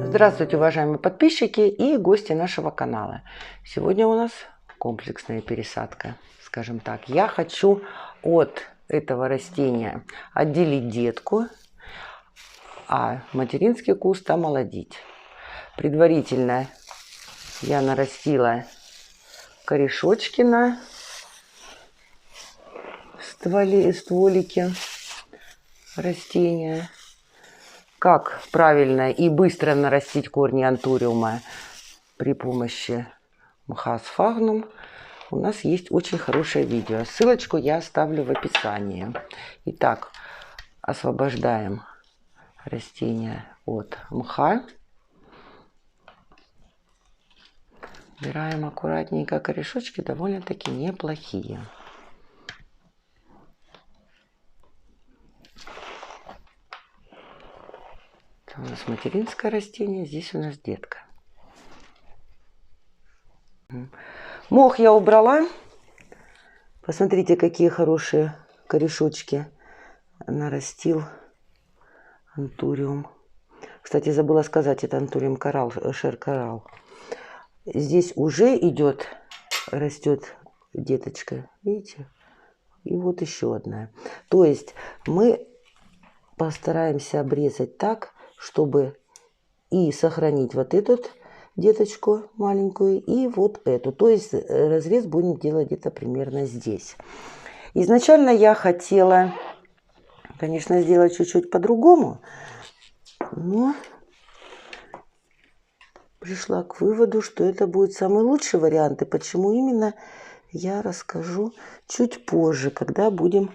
Здравствуйте, уважаемые подписчики и гости нашего канала. Сегодня у нас комплексная пересадка, скажем так. Я хочу от этого растения отделить детку, а материнский куст омолодить. Предварительно я нарастила корешочки на стволике растения. Как правильно и быстро нарастить корни антуриума при помощи мха сфагнум, у нас есть очень хорошее видео. Ссылочку я оставлю в описании. Итак, освобождаем растение от мха. Убираем аккуратненько корешочки, довольно-таки неплохие. Это у нас материнское растение, здесь у нас детка. Мох я убрала. Посмотрите, какие хорошие корешочки нарастил антуриум. Кстати, забыла сказать, это антуриум коралл, шер коралл. Здесь уже идет, растет деточка, видите? И вот еще одна. То есть мы постараемся обрезать так, чтобы и сохранить вот эту деточку маленькую и вот эту. То есть разрез будем делать где-то примерно здесь. Изначально я хотела, конечно, сделать чуть-чуть по-другому, но пришла к выводу, что это будет самый лучший вариант. И почему именно, я расскажу чуть позже, когда будем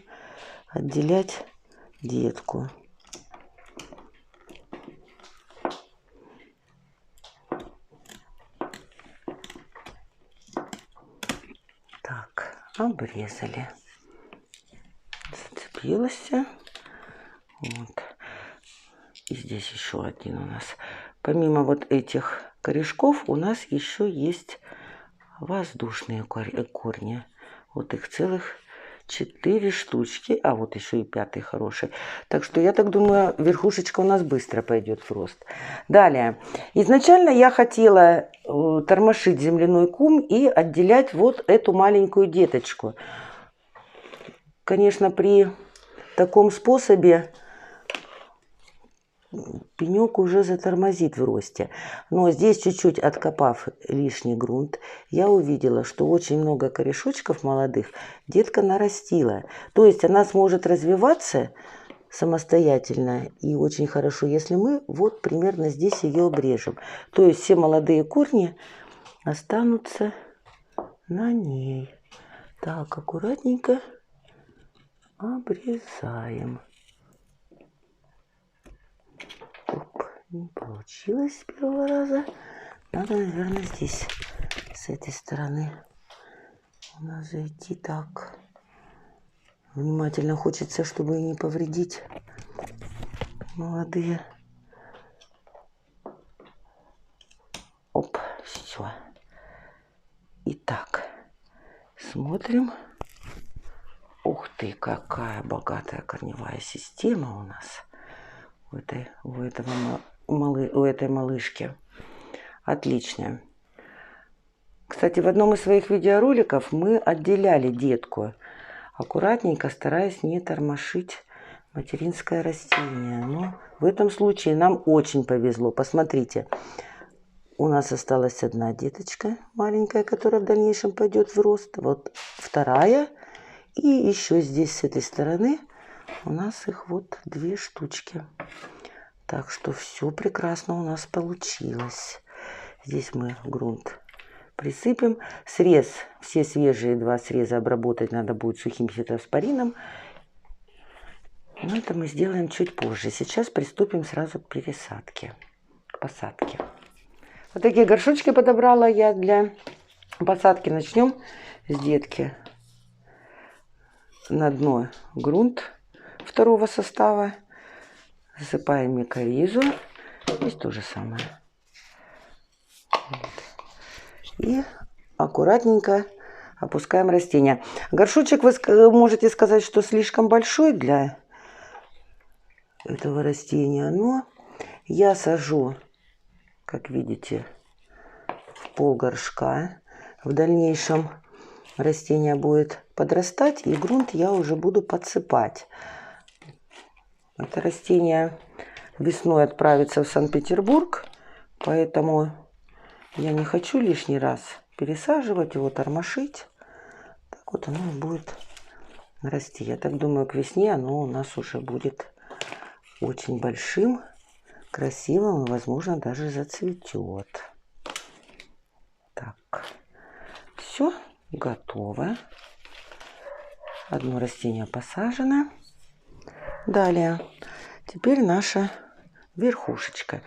отделять детку. Так, обрезали. Зацепилась. Вот. И здесь еще один у нас. Помимо вот этих корешков у нас еще есть воздушные корни. Вот их целых 4 штучки. А вот еще и 5-й хороший. Так что я так думаю, верхушечка у нас быстро пойдет в рост. Далее. Изначально я хотела тормошить земляной кум и отделять вот эту маленькую деточку. Конечно, при таком способе пенек уже затормозит в росте. Но здесь чуть-чуть откопав лишний грунт, я увидела, что очень много корешочков молодых детка нарастила. То есть она сможет развиваться самостоятельно и очень хорошо, если мы вот примерно здесь ее обрежем. То есть все молодые корни останутся на ней. Так, аккуратненько обрезаем. Оп, не получилось с первого раза. Надо, наверное, здесь, с этой стороны, у нас зайти так. Внимательно хочется, чтобы не повредить молодые. Оп, все. Итак, смотрим. Ух ты, какая богатая корневая система у нас у этой малышки. Отлично. Кстати, в одном из своих видеороликов мы отделяли детку, аккуратненько стараясь не тормошить материнское растение. Но в этом случае нам очень повезло. Посмотрите, у нас осталась одна деточка маленькая, которая в дальнейшем пойдет в рост. Вот вторая. И еще здесь с этой стороны у нас их вот 2 штучки. Так что все прекрасно у нас получилось. Здесь мы грунт присыпем. Срез, все свежие 2 среза обработать надо будет сухим фитоспорином. Но это мы сделаем чуть позже. Сейчас приступим сразу к пересадке, к посадке. Вот такие горшочки подобрала я для посадки. Начнем с детки. На дно грунт 2-го состава. Засыпаем микоризу. Здесь то же самое. И аккуратненько опускаем растение. Горшочек вы можете сказать, что слишком большой для этого растения, но я сажу как видите, в пол горшка. В дальнейшем растение будет подрастать, и грунт я уже буду подсыпать. Это растение весной отправится в Санкт-Петербург, поэтому я не хочу лишний раз пересаживать его, тормошить. Так вот оно будет расти. Я так думаю, к весне оно у нас уже будет очень большим, красивым и, возможно, даже зацветет. Так, все готово. Одно растение посажено. Далее, теперь наша верхушечка.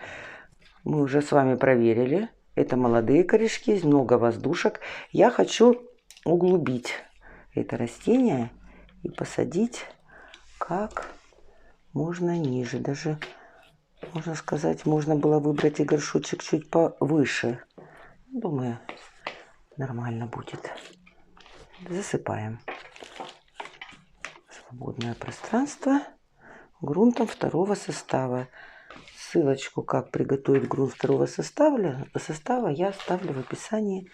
Мы уже с вами проверили. Это молодые корешки, есть много воздушек. Я хочу углубить это растение и посадить как можно ниже. Даже, можно сказать, можно было выбрать и горшочек чуть повыше. Думаю, нормально будет. Засыпаем свободное пространство грунтом второго состава. Ссылочку, как приготовить грунт второго состава, я оставлю в описании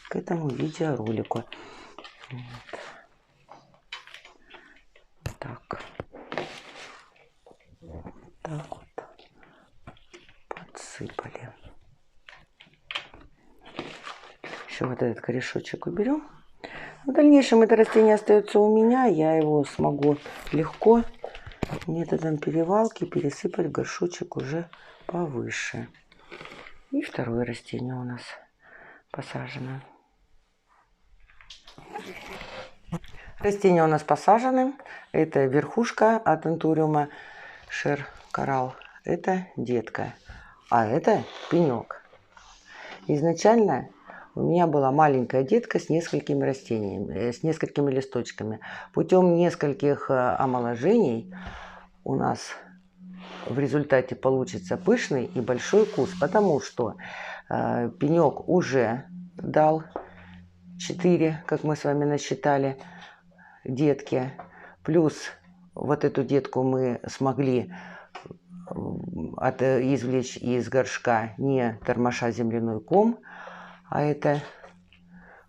к этому видеоролику. Вот. Так вот подсыпали. Еще вот этот корешочек уберем. В дальнейшем это растение остается у меня. Я его смогу легко методом перевалки пересыпать в горшочек уже повыше. И второе растение у нас посажено. Растения у нас посажены. Это верхушка от антуриума Шер Коралл. Это детка. А это пенек. Изначально у меня была маленькая детка с несколькими растениями, с несколькими листочками. Путем нескольких омоложений у нас в результате получится пышный и большой куст, потому что пенек уже дал 4, как мы с вами насчитали, детки. Плюс вот эту детку мы смогли извлечь из горшка, не тормоша земляной ком, а это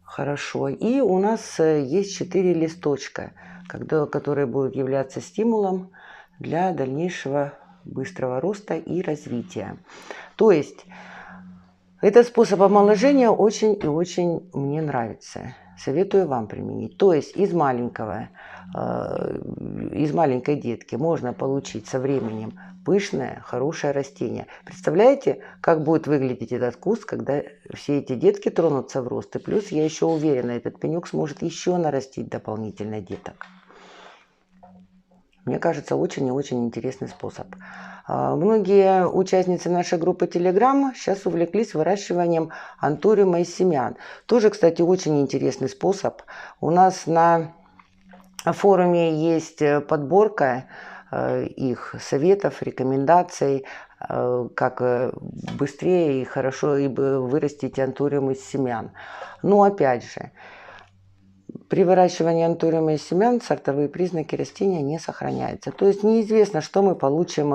хорошо. И у нас есть 4 листочка, которые будут являться стимулом для дальнейшего быстрого роста и развития. То есть этот способ омоложения очень и очень мне нравится. Советую вам применить. То есть из маленькой детки можно получить со временем пышное, хорошее растение. Представляете, как будет выглядеть этот куст, когда все эти детки тронутся в рост? И плюс, я еще уверена, этот пенек сможет еще нарастить дополнительно деток. Мне кажется, очень и очень интересный способ. Многие участницы нашей группы Telegram сейчас увлеклись выращиванием антуриума из семян. Тоже, кстати, очень интересный способ. У нас на форуме есть подборка их советов, рекомендаций, как быстрее и хорошо вырастить антуриум из семян. Но опять же, при выращивании антуриума из семян сортовые признаки растения не сохраняются. То есть неизвестно, что мы получим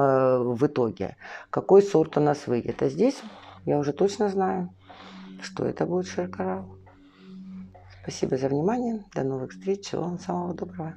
в итоге, какой сорт у нас выйдет. А здесь я уже точно знаю, что это будет Шер Коралл. Спасибо за внимание. До новых встреч. Всего вам самого доброго.